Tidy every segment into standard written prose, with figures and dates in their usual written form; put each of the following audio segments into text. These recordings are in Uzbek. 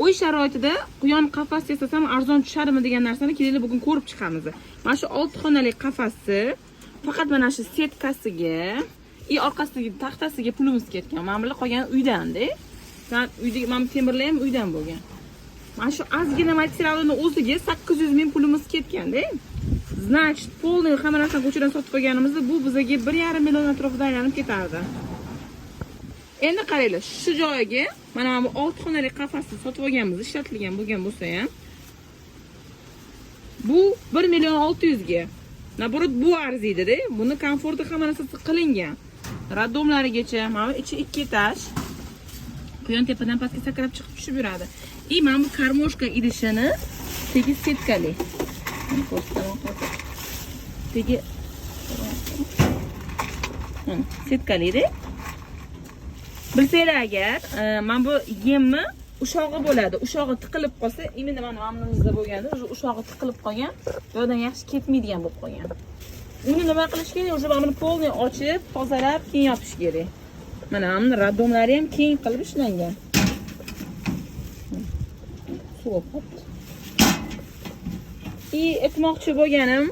Uy sharoitida quyon qafas yasasam arzon tushadimi degan narsani kelinglar bugun ko'rib chiqamiz. Mana shu 6 xonali qafasni faqat mana shu setkasiga, orqasidagi taxtasiga pulimiz ketgan. Mana bular qolgan uydan-da. Uyda mana temirlar ham uydan bo'lgan. Mana shu ozgina materialning o'ziga 800 ming pulimiz ketgan-da. Значит, полный hamma narsani ko'chadan sotib olganimizda bu bizga 1,5 million atrofida aylanib ketardi. Endi qaranglar, shu joyiga mana bu 6 xonali qafasni sotib olganmiz, ishlatilgan bo'lgan bo'lsa ham bu 1 million 600 ga. Naborot bu arziydi-da. Buni komforti hamma narsasi qilingan. Radomlarigacha, mana ichi 2 etaj. Quyon tepadan pastga sakrab chiqib tushib yuradi. Mana bu karmoshka idishini 8 setkali. Tegi setkali-da. Bilsanglar agar, mana bu yemni ushog'i bo'ladi. Ushog'i tiqilib qolsa, imini mana mamnunimizda bo'lganda, ushog'i tiqilib qolgan, yo'dan yaxshi ketmaydigan bo'lib qolgan. Uni nima qilish kerak? O'sha buni polni ochib, tozalab, keyin yopish kerak. Mana buni radomlari ham keng qilib ishlangan. Suv qopti. Aytmoqchi bo'lganim,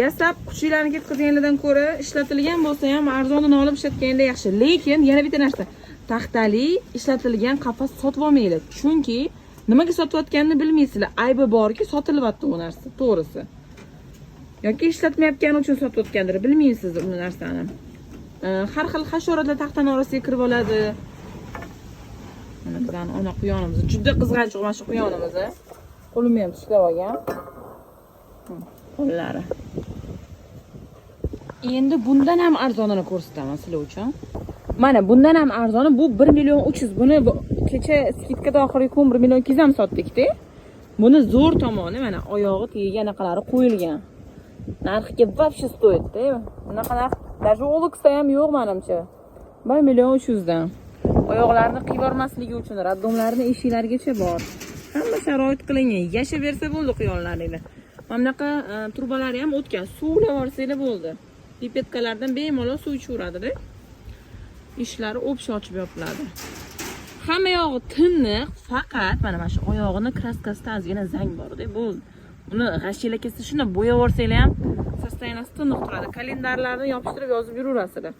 yasab kuchinglarni ketkazganlardan ko'ra ishlatilgan bo'lsa ham arzonini olib ishlatganda yaxshi. Lekin yana bitta narsa, taxtali ishlatilgan qafas sotib olmanglar. Chunki nimaga sotayotganini bilmaysizlar. Aybi borki, sotilyapti u narsa, to'g'risi. Yoki ishlatmayotgani uchun sotayotgandir, bilmaysiz u narsani. Har xil hasharotlar taxtaning orasiga kirib oladi. Mana bizning ona quyonimiz juda qizg'anchiq mana shu quyonimiz. Qo'limni ham tishlab olgan. Qo'llari. Endi bundan ham arzonini ko'rsataman sizlar uchun. Mana bundan ham arzoni bu 1 million 300. Buni kecha skidkada oxirgi kun 1 million 200 ham sotdik-da. Buni zo'r tomoni mana oyog'i tegiga anaqalari qo'yilgan. Narxiga вообще stoydi-da. Bunaqa narx даже Olixda ham yo'q menimcha. 1 million 300 dan. Oyoqlarini qiyormasligi uchun raddomlarni eshiklarigacha bor. Hamma sharoit qilingan. Yashab bersa bo'ldi quyonlaringlar. Mana bunaqa trubalari ham o'tgan. Suvlar borsanglar bo'ldi. Pipetkalardan bemalol suv ichaveradi-da. Ishlari o'pshi ochib yopiladi. Hamma yog'i tiniq, faqat mana shu oyog'ini kraskasida ozgina zang bor-da, bo'ldi. Uni g'ashilakasi shunda bo'yab yursanglar ham sostoyaniyasi tiniq turadi. Kalendarlarni yopishtirib yozib yuraverasizlar.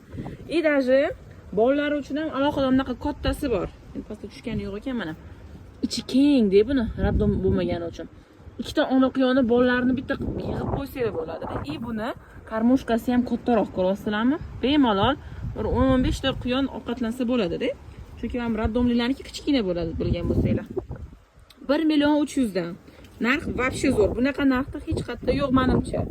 Даже bolalar uchun ham alohida bunaqa kattasi bor. Endi pastga tushgani yo'q ekan mana. Ichi keng deb buni raddom bo'lmagani uchun. Ikkita ona quyonni bolalarni bitta yig'ib qo'ysanglar bo'ladi. Buni karmoshkasi ham kattaroq ko'ryapsizlarmi? Bemalol bir 10-15 ta quyon ovqatlansa bo'ladi-da. Chunki ham raddomlilarniki kichkina bo'ladi, bilgan bo'lsanglar. 1 million 300 dan. Narx вообще zo'r. Bunaqa narxda hech qayerda yo'q menimcha.